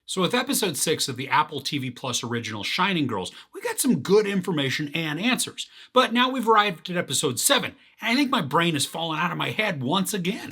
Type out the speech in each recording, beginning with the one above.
So, with episode 6 of the Apple TV Plus original Shining Girls, we got some good information and answers. But now we've arrived at episode 7, and I think my brain has fallen out of my head once again.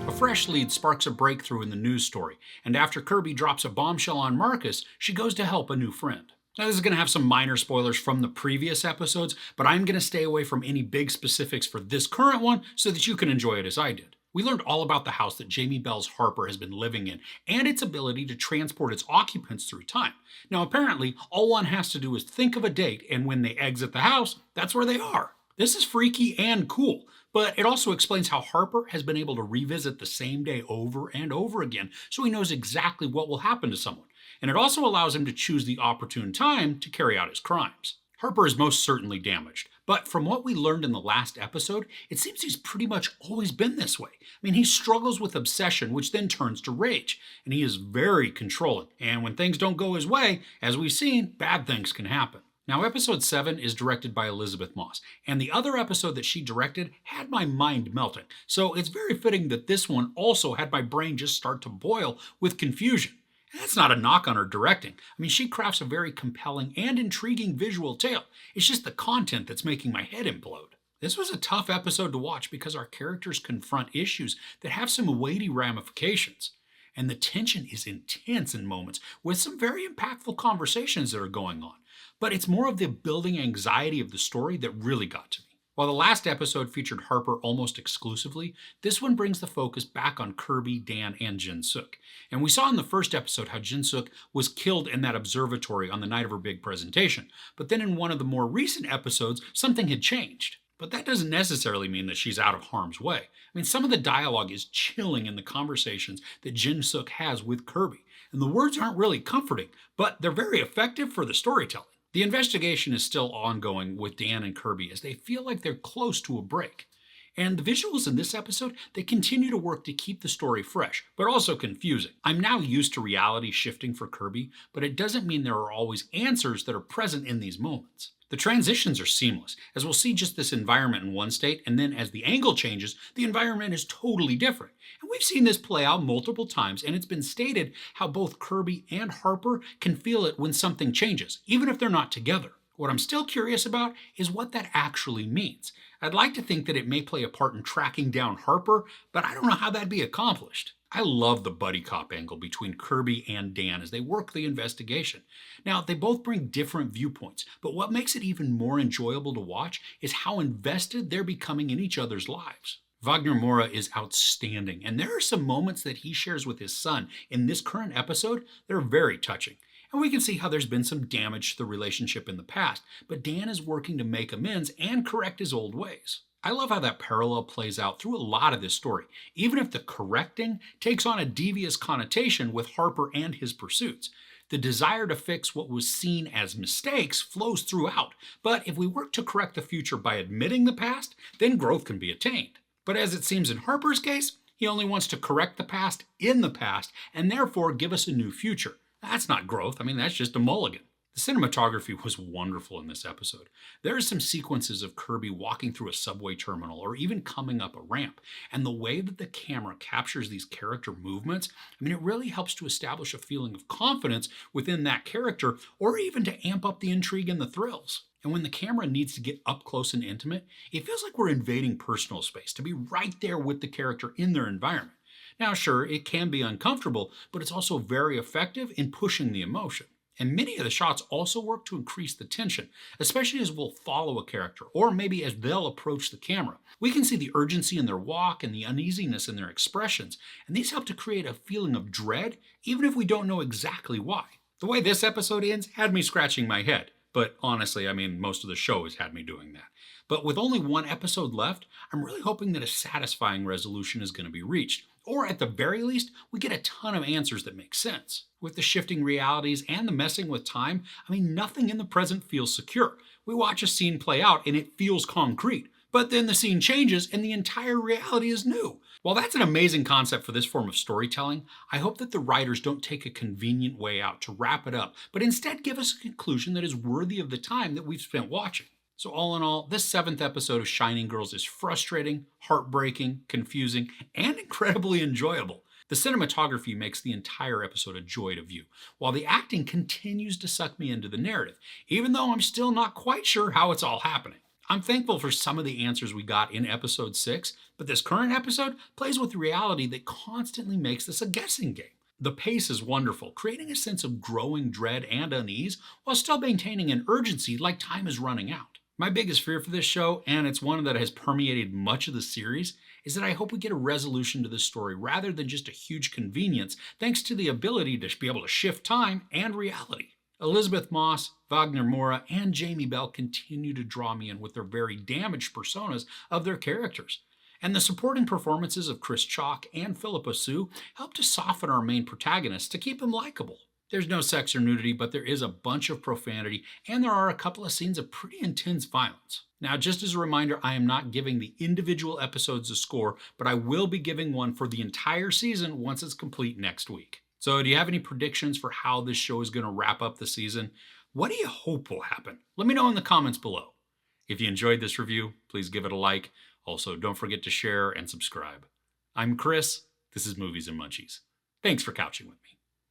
A fresh lead sparks a breakthrough in the news story, and after Kirby drops a bombshell on Marcus, she goes to help a new friend. Now, this is going to have some minor spoilers from the previous episodes, but I'm going to stay away from any big specifics for this current one so that you can enjoy it as I did. We learned all about the house that Jamie Bell's Harper has been living in and its ability to transport its occupants through time. Now, apparently, all one has to do is think of a date, and when they exit the house, that's where they are. This is freaky and cool, but it also explains how Harper has been able to revisit the same day over and over again, so he knows exactly what will happen to someone. And it also allows him to choose the opportune time to carry out his crimes. Harper is most certainly damaged, but from what we learned in the last episode, it seems he's pretty much always been this way. I mean, he struggles with obsession, which then turns to rage, and he is very controlling. And when things don't go his way, as we've seen, bad things can happen. Now, episode 7 is directed by Elisabeth Moss, and the other episode that she directed had my mind melting, so it's very fitting that this one also had my brain just start to boil with confusion. And that's not a knock on her directing. I mean, she crafts a very compelling and intriguing visual tale. It's just the content that's making my head implode. This was a tough episode to watch because our characters confront issues that have some weighty ramifications. And the tension is intense in moments with some very impactful conversations that are going on. But it's more of the building anxiety of the story that really got to me. While the last episode featured Harper almost exclusively, this one brings the focus back on Kirby, Dan, and Jin-Suk. And we saw in the first episode how Jin-Suk was killed in that observatory on the night of her big presentation. But then in one of the more recent episodes, something had changed. But that doesn't necessarily mean that she's out of harm's way. I mean, some of the dialogue is chilling in the conversations that Jin-Suk has with Kirby. And the words aren't really comforting, but they're very effective for the storytelling. The investigation is still ongoing with Dan and Kirby as they feel like they're close to a break. And the visuals in this episode, they continue to work to keep the story fresh, but also confusing. I'm now used to reality shifting for Kirby, but it doesn't mean there are always answers that are present in these moments. The transitions are seamless, as we'll see just this environment in one state, and then as the angle changes, the environment is totally different. And we've seen this play out multiple times, and it's been stated how both Kirby and Harper can feel it when something changes, even if they're not together. What I'm still curious about is what that actually means. I'd like to think that it may play a part in tracking down Harper, but I don't know how that'd be accomplished. I love the buddy cop angle between Kirby and Dan as they work the investigation. Now, they both bring different viewpoints, but what makes it even more enjoyable to watch is how invested they're becoming in each other's lives. Wagner Moura is outstanding, and there are some moments that he shares with his son in this current episode that are very touching. And we can see how there's been some damage to the relationship in the past, but Dan is working to make amends and correct his old ways. I love how that parallel plays out through a lot of this story, even if the correcting takes on a devious connotation with Harper and his pursuits. The desire to fix what was seen as mistakes flows throughout, but if we work to correct the future by admitting the past, then growth can be attained. But as it seems in Harper's case, he only wants to correct the past in the past and therefore give us a new future. That's not growth. I mean, that's just a mulligan. The cinematography was wonderful in this episode. There are some sequences of Kirby walking through a subway terminal or even coming up a ramp, and the way that the camera captures these character movements, I mean, it really helps to establish a feeling of confidence within that character or even to amp up the intrigue and the thrills. And when the camera needs to get up close and intimate, it feels like we're invading personal space, to be right there with the character in their environment. Now, sure, it can be uncomfortable, but it's also very effective in pushing the emotion. And many of the shots also work to increase the tension, especially as we'll follow a character, or maybe as they'll approach the camera. We can see the urgency in their walk and the uneasiness in their expressions, and these help to create a feeling of dread, even if we don't know exactly why. The way this episode ends had me scratching my head, but honestly, I mean, most of the show has had me doing that. But with only one episode left, I'm really hoping that a satisfying resolution is going to be reached. Or at the very least, we get a ton of answers that make sense. With the shifting realities and the messing with time, I mean, nothing in the present feels secure. We watch a scene play out and it feels concrete. But then the scene changes and the entire reality is new. While that's an amazing concept for this form of storytelling, I hope that the writers don't take a convenient way out to wrap it up, but instead give us a conclusion that is worthy of the time that we've spent watching. So all in all, this 7th episode of Shining Girls is frustrating, heartbreaking, confusing, and incredibly enjoyable. The cinematography makes the entire episode a joy to view, while the acting continues to suck me into the narrative, even though I'm still not quite sure how it's all happening. I'm thankful for some of the answers we got in episode 6, but this current episode plays with reality that constantly makes this a guessing game. The pace is wonderful, creating a sense of growing dread and unease while still maintaining an urgency like time is running out. My biggest fear for this show, and it's one that has permeated much of the series, is that I hope we get a resolution to this story rather than just a huge convenience thanks to the ability to be able to shift time and reality. Elisabeth Moss, Wagner Moura, and Jamie Bell continue to draw me in with their very damaged personas of their characters. And the supporting performances of Chris Chalk and Philippa Sue help to soften our main protagonists to keep him likable. There's no sex or nudity, but there is a bunch of profanity, and there are a couple of scenes of pretty intense violence. Now, just as a reminder, I am not giving the individual episodes a score, but I will be giving one for the entire season once it's complete next week. So, do you have any predictions for how this show is going to wrap up the season? What do you hope will happen? Let me know in the comments below. If you enjoyed this review, please give it a like. Also, don't forget to share and subscribe. I'm Chris. This is Movies and Munchies. Thanks for couching with me.